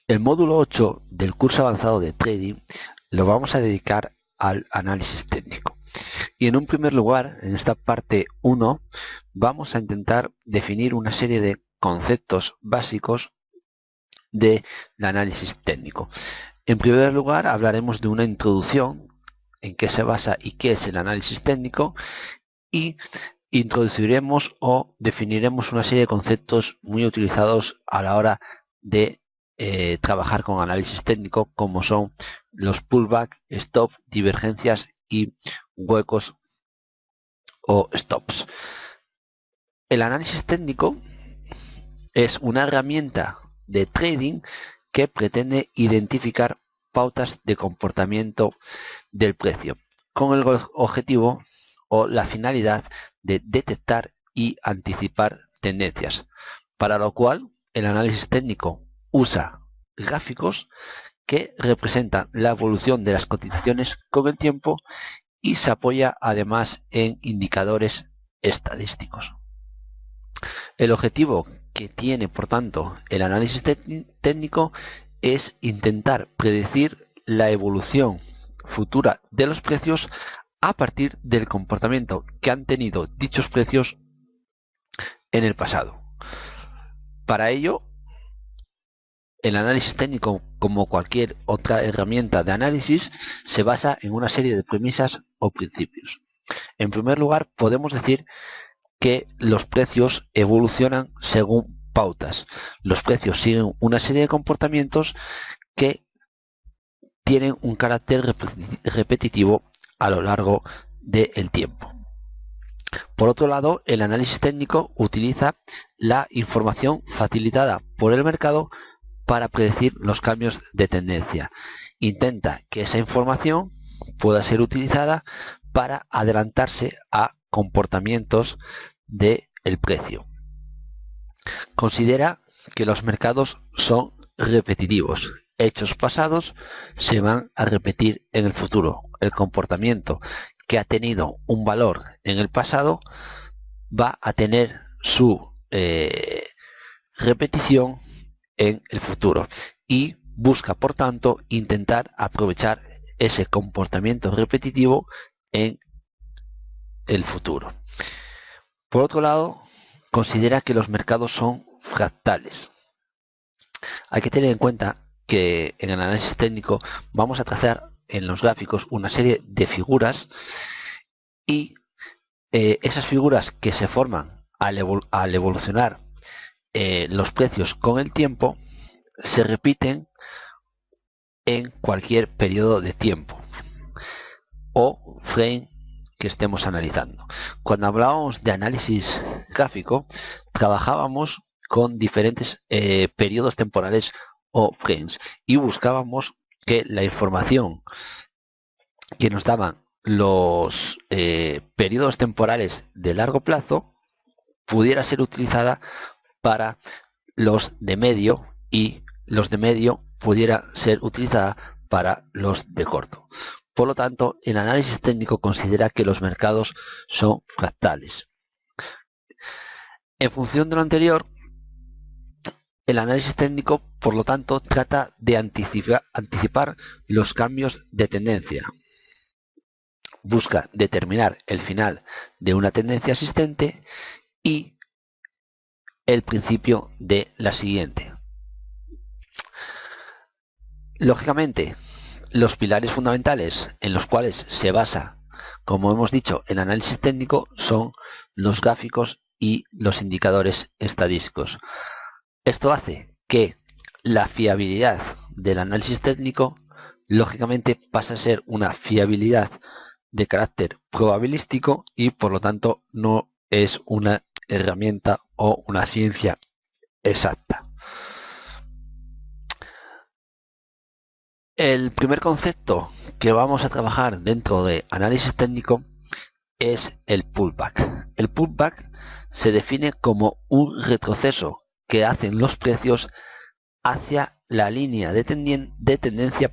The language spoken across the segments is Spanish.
El módulo 8 del curso avanzado de trading lo vamos a dedicar al análisis técnico. Y en un primer lugar, en esta parte 1, vamos a intentar definir una serie de conceptos básicos del análisis técnico. En primer lugar, hablaremos de una introducción, en qué se basa y qué es el análisis técnico, y introduciremos o definiremos una serie de conceptos muy utilizados a la hora de trabajar con análisis técnico, como son los pullback, stop, divergencias y huecos o stops. El análisis técnico es una herramienta de trading que pretende identificar pautas de comportamiento del precio con el objetivo o la finalidad de detectar y anticipar tendencias, para lo cual el análisis técnico usa gráficos que representan la evolución de las cotizaciones con el tiempo y se apoya además en indicadores estadísticos. El objetivo que tiene, por tanto, el análisis técnico es intentar predecir la evolución futura de los precios a partir del comportamiento que han tenido dichos precios en el pasado. Para ello, el análisis técnico, como cualquier otra herramienta de análisis, se basa en una serie de premisas o principios. En primer lugar, podemos decir que los precios evolucionan según pautas. Los precios siguen una serie de comportamientos que tienen un carácter repetitivo a lo largo del tiempo. Por otro lado, el análisis técnico utiliza la información facilitada por el mercado para predecir los cambios de tendencia. Intenta que esa información pueda ser utilizada para adelantarse a comportamientos del precio. Considera que los mercados son repetitivos. Hechos pasados se van a repetir en el futuro. El comportamiento que ha tenido un valor en el pasado va a tener su repetición en el futuro y busca, por tanto, intentar aprovechar ese comportamiento repetitivo en el futuro. Por otro lado, considera que los mercados son fractales. Hay que tener en cuenta que en el análisis técnico vamos a trazar en los gráficos una serie de figuras y esas figuras que se forman al evolucionar los precios con el tiempo se repiten en cualquier periodo de tiempo o frame que estemos analizando. Cuando hablábamos de análisis gráfico, trabajábamos con diferentes periodos temporales o frames y buscábamos que la información que nos daban los periodos temporales de largo plazo pudiera ser utilizada para los de medio y los de medio pudiera ser utilizada para los de corto. Por lo tanto, el análisis técnico considera que los mercados son fractales. En función de lo anterior, el análisis técnico, por lo tanto, trata de anticipar los cambios de tendencia. Busca determinar el final de una tendencia existente y el principio de la siguiente. Lógicamente, los pilares fundamentales en los cuales se basa, como hemos dicho, el análisis técnico son los gráficos y los indicadores estadísticos. Esto hace que la fiabilidad del análisis técnico, lógicamente, pasa a ser una fiabilidad de carácter probabilístico y, por lo tanto, no es una herramienta o una ciencia exacta. El primer concepto que vamos a trabajar dentro de análisis técnico es el pullback. El pullback se define como un retroceso que hacen los precios hacia la línea de tendencia,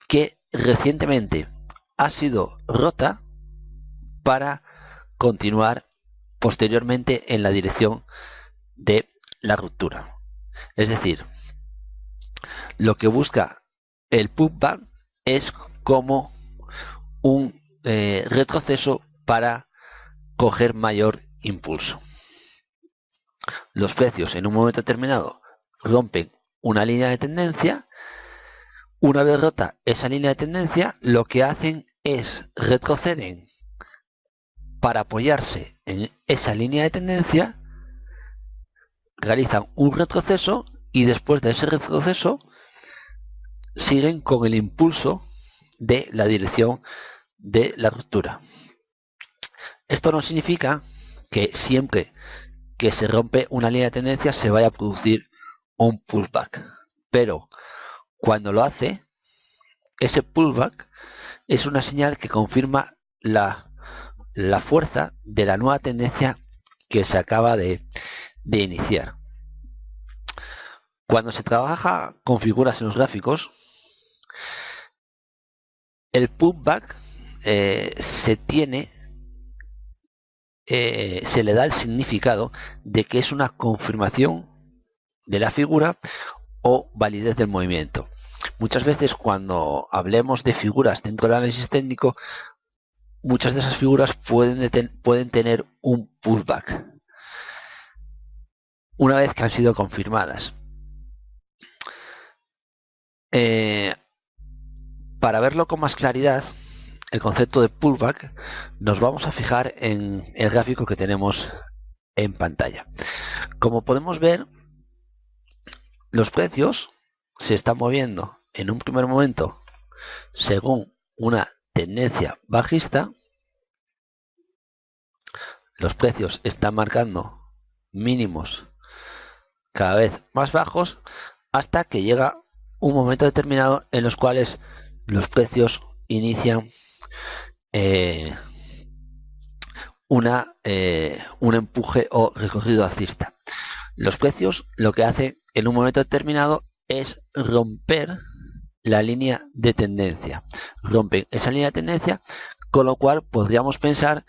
que recientemente ha sido rota para continuar posteriormente en la dirección de la ruptura. Es decir, Lo que busca el pullback es como un retroceso para coger mayor impulso. Los precios en un momento determinado rompen una línea de tendencia. Una vez rota esa línea de tendencia, lo que hacen es retroceder para apoyarse en esa línea de tendencia, realizan un retroceso y después de ese retroceso siguen con el impulso de la dirección de la ruptura. Esto no significa que siempre que se rompe una línea de tendencia se vaya a producir un pullback, pero cuando lo hace, ese pullback es una señal que confirma la fuerza de la nueva tendencia que se acaba de iniciar. Cuando se trabaja con figuras en los gráficos, el pullback se le da el significado de que es una confirmación de la figura o validez del movimiento. Muchas veces cuando hablemos de figuras dentro del análisis técnico, muchas de esas figuras pueden tener un pullback una vez que han sido confirmadas. Para verlo con más claridad, el concepto de pullback, nos vamos a fijar en el gráfico que tenemos en pantalla. Como podemos ver, los precios se están moviendo en un primer momento según una tendencia bajista. Los precios están marcando mínimos cada vez más bajos hasta que llega un momento determinado en los cuales los precios inician un empuje o recorrido alcista. Los precios lo que hacen en un momento determinado es romper la línea de tendencia. Rompen esa línea de tendencia, con lo cual podríamos pensar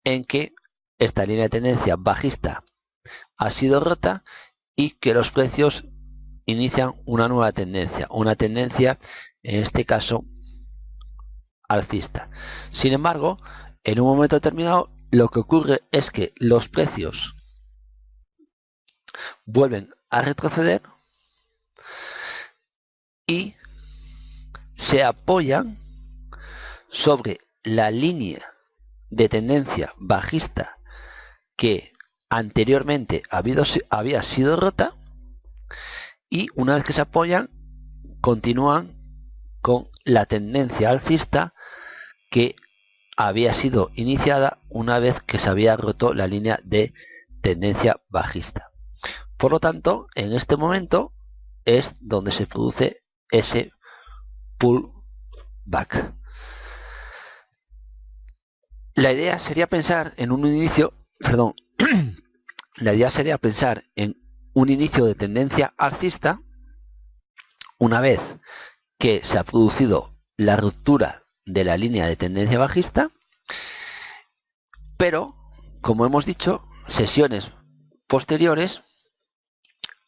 en que esta línea de tendencia bajista ha sido rota y que los precios inician una nueva tendencia, en este caso alcista. Sin embargo, en un momento determinado lo que ocurre es que los precios vuelven a retroceder y se apoyan sobre la línea de tendencia bajista que anteriormente había sido rota, y una vez que se apoyan continúan con la tendencia alcista que había sido iniciada una vez que se había roto la línea de tendencia bajista. Por lo tanto, en este momento es donde se produce ese pullback. La idea sería pensar en un inicio, la idea sería pensar en un inicio de tendencia alcista una vez que se ha producido la ruptura de la línea de tendencia bajista, pero como hemos dicho, sesiones posteriores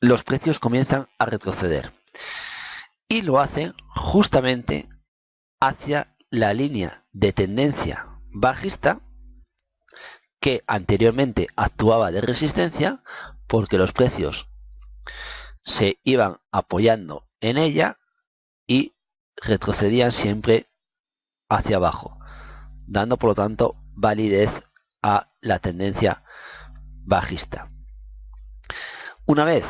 los precios comienzan a retroceder y lo hacen justamente hacia la línea de tendencia bajista que anteriormente actuaba de resistencia, porque los precios se iban apoyando en ella y retrocedían siempre hacia abajo, dando por lo tanto validez a la tendencia bajista. Una vez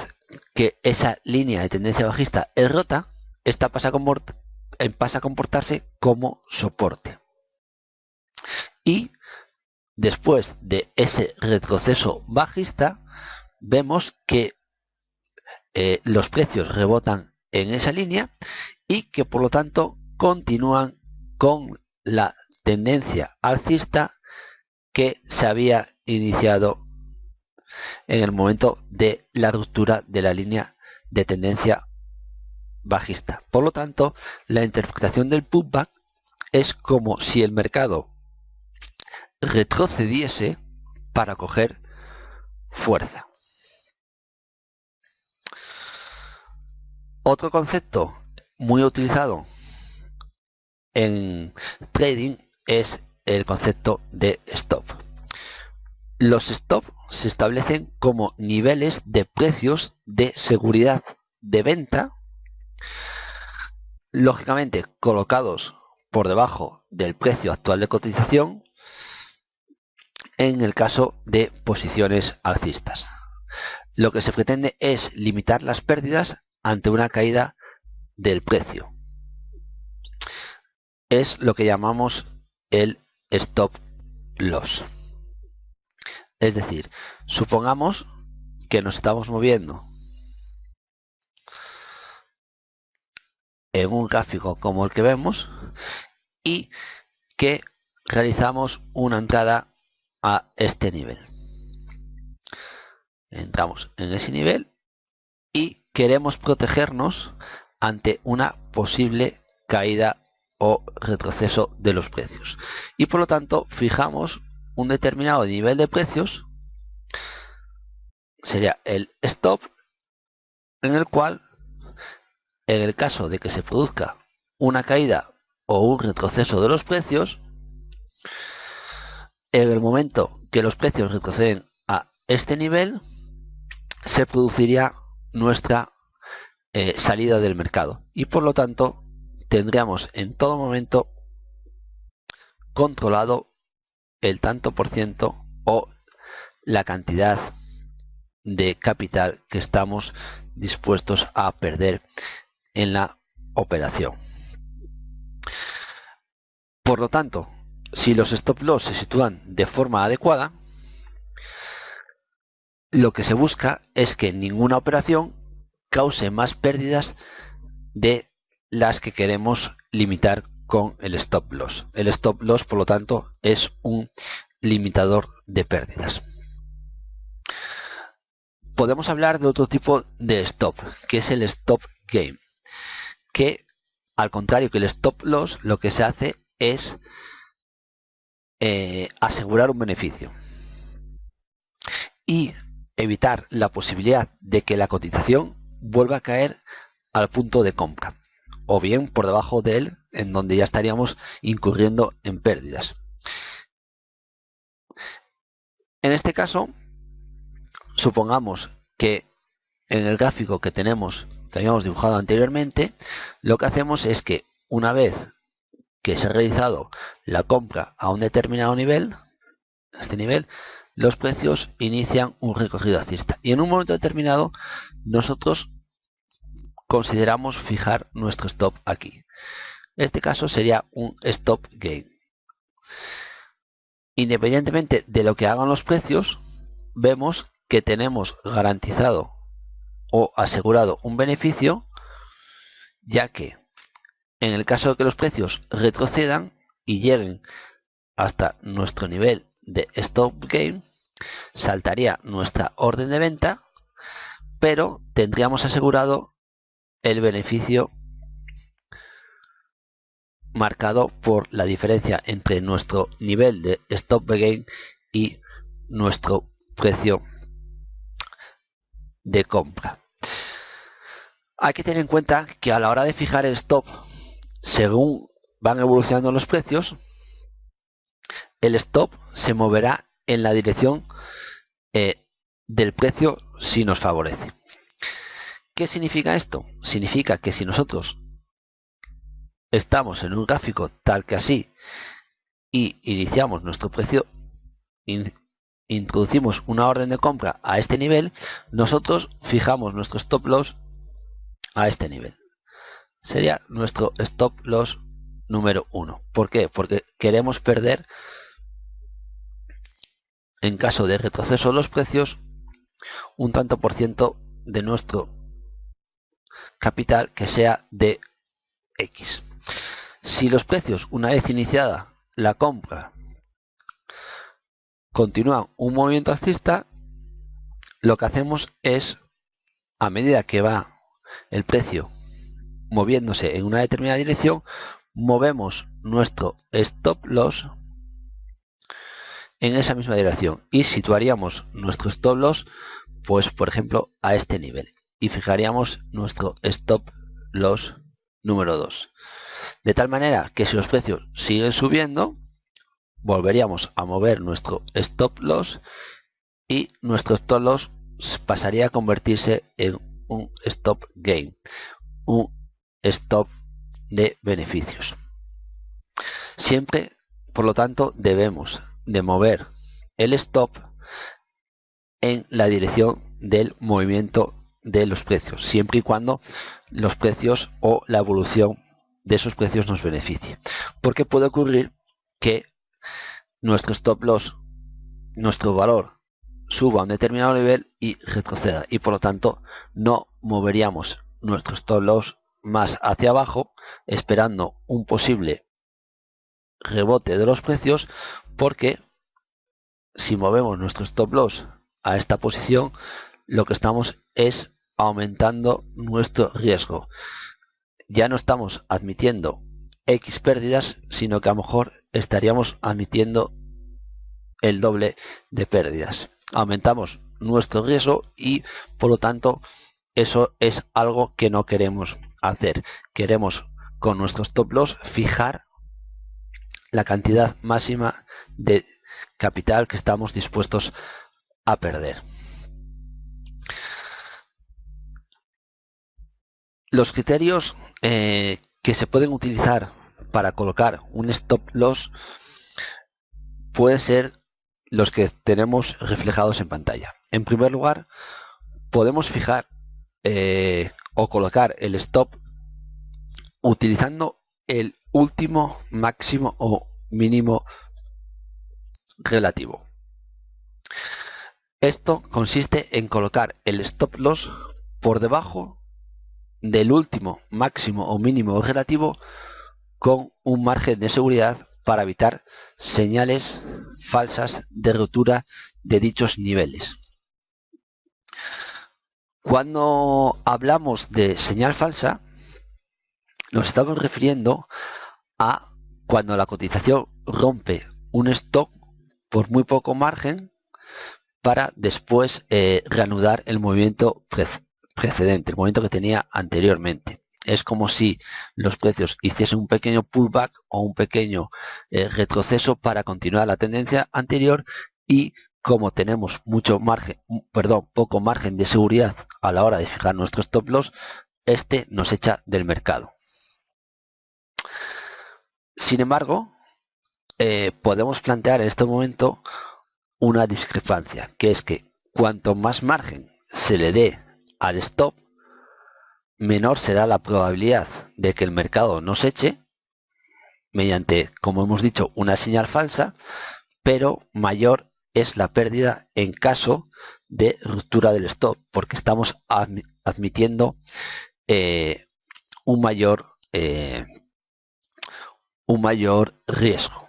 que esa línea de tendencia bajista es rota, esta pasa a comportarse como soporte. Y después de ese retroceso bajista, vemos que los precios rebotan en esa línea y que por lo tanto continúan con la tendencia alcista que se había iniciado en el momento de la ruptura de la línea de tendencia bajista. Por lo tanto, la interpretación del pullback es como si el mercado retrocediese para coger fuerza. Otro concepto muy utilizado en trading es el concepto de stop. Los stop se establecen como niveles de precios de seguridad de venta, lógicamente colocados por debajo del precio actual de cotización en el caso de posiciones alcistas. Lo que se pretende es limitar las pérdidas ante una caída del precio. Es lo que llamamos el stop loss. Es decir, supongamos que nos estamos moviendo en un gráfico como el que vemos y que realizamos una entrada a este nivel. Entramos en ese nivel y queremos protegernos ante una posible caída o retroceso de los precios. Y por lo tanto fijamos un determinado nivel de precios, sería el stop, en el cual, en el caso de que se produzca una caída o un retroceso de los precios, en el momento que los precios retroceden a este nivel, se produciría nuestra salida del mercado y por lo tanto tendríamos en todo momento controlado el tanto por ciento o la cantidad de capital que estamos dispuestos a perder en la operación. Por lo tanto, si los stop loss se sitúan de forma adecuada, lo que se busca es que ninguna operación cause más pérdidas de las que queremos limitar con el stop loss. El stop loss, por lo tanto, es un limitador de pérdidas. Podemos hablar de otro tipo de stop, que es el stop gain, que al contrario que el stop loss, lo que se hace es asegurar un beneficio y evitar la posibilidad de que la cotización vuelva a caer al punto de compra, o bien por debajo de él, en donde ya estaríamos incurriendo en pérdidas. En este caso, supongamos que en el gráfico que habíamos dibujado anteriormente, lo que hacemos es que una vez que se ha realizado la compra a un determinado nivel, a este nivel, los precios inician un recorrido alcista y en un momento determinado nosotros consideramos fijar nuestro stop aquí. Este caso sería un stop gain. Independientemente de lo que hagan los precios, vemos que tenemos garantizado o asegurado un beneficio, ya que en el caso de que los precios retrocedan y lleguen hasta nuestro nivel de stop gain, saltaría nuestra orden de venta, pero tendríamos asegurado el beneficio marcado por la diferencia entre nuestro nivel de stop gain y nuestro precio de compra. Hay que tener en cuenta que a la hora de fijar el stop, según van evolucionando los precios, el stop se moverá en la dirección del precio si nos favorece. ¿Qué significa esto? Significa que si nosotros estamos en un gráfico tal que así y iniciamos nuestro precio, introducimos una orden de compra a este nivel, nosotros fijamos nuestro stop loss a este nivel. Sería nuestro stop loss número 1. ¿Por qué? Porque queremos perder, en caso de retroceso de los precios, un tanto por ciento de nuestro capital que sea de X. Si los precios, una vez iniciada la compra, continúan un movimiento alcista, lo que hacemos es, a medida que va el precio moviéndose en una determinada dirección, movemos nuestro stop loss en esa misma dirección y situaríamos nuestro stop loss, pues por ejemplo, a este nivel y fijaríamos nuestro stop loss número 2. De tal manera que si los precios siguen subiendo, volveríamos a mover nuestro stop loss y nuestro stop loss pasaría a convertirse en un stop gain, un stop de beneficios. Siempre, por lo tanto, debemos de mover el stop en la dirección del movimiento de los precios, siempre y cuando los precios o la evolución de esos precios nos beneficie, porque puede ocurrir que nuestro stop loss, nuestro valor, suba a un determinado nivel y retroceda, y por lo tanto no moveríamos nuestro stop loss más hacia abajo esperando un posible rebote de los precios, porque si movemos nuestro stop loss a esta posición, lo que estamos es aumentando nuestro riesgo. Ya no estamos admitiendo X pérdidas, sino que a lo mejor estaríamos admitiendo el doble de pérdidas. Aumentamos nuestro riesgo y por lo tanto eso es algo que no queremos hacer. Queremos con nuestro stop loss fijar la cantidad máxima de capital que estamos dispuestos a perder. Los criterios que se pueden utilizar para colocar un stop loss pueden ser los que tenemos reflejados en pantalla. En primer lugar, podemos fijar o colocar el stop utilizando el último máximo o mínimo relativo. Esto consiste en colocar el stop loss por debajo del último máximo o mínimo relativo con un margen de seguridad para evitar señales falsas de ruptura de dichos niveles. Cuando hablamos de señal falsa, nos estamos refiriendo a cuando la cotización rompe un stop por muy poco margen para después reanudar el movimiento precedente, el movimiento que tenía anteriormente. Es como si los precios hiciesen un pequeño pullback o un pequeño retroceso para continuar la tendencia anterior, y como tenemos poco margen de seguridad a la hora de fijar nuestro stop loss, este nos echa del mercado. Sin embargo, podemos plantear en este momento una discrepancia, que es que cuanto más margen se le dé al stop, menor será la probabilidad de que el mercado nos eche mediante, como hemos dicho, una señal falsa, pero mayor es la pérdida en caso de ruptura del stop, porque estamos admitiendo un mayor riesgo.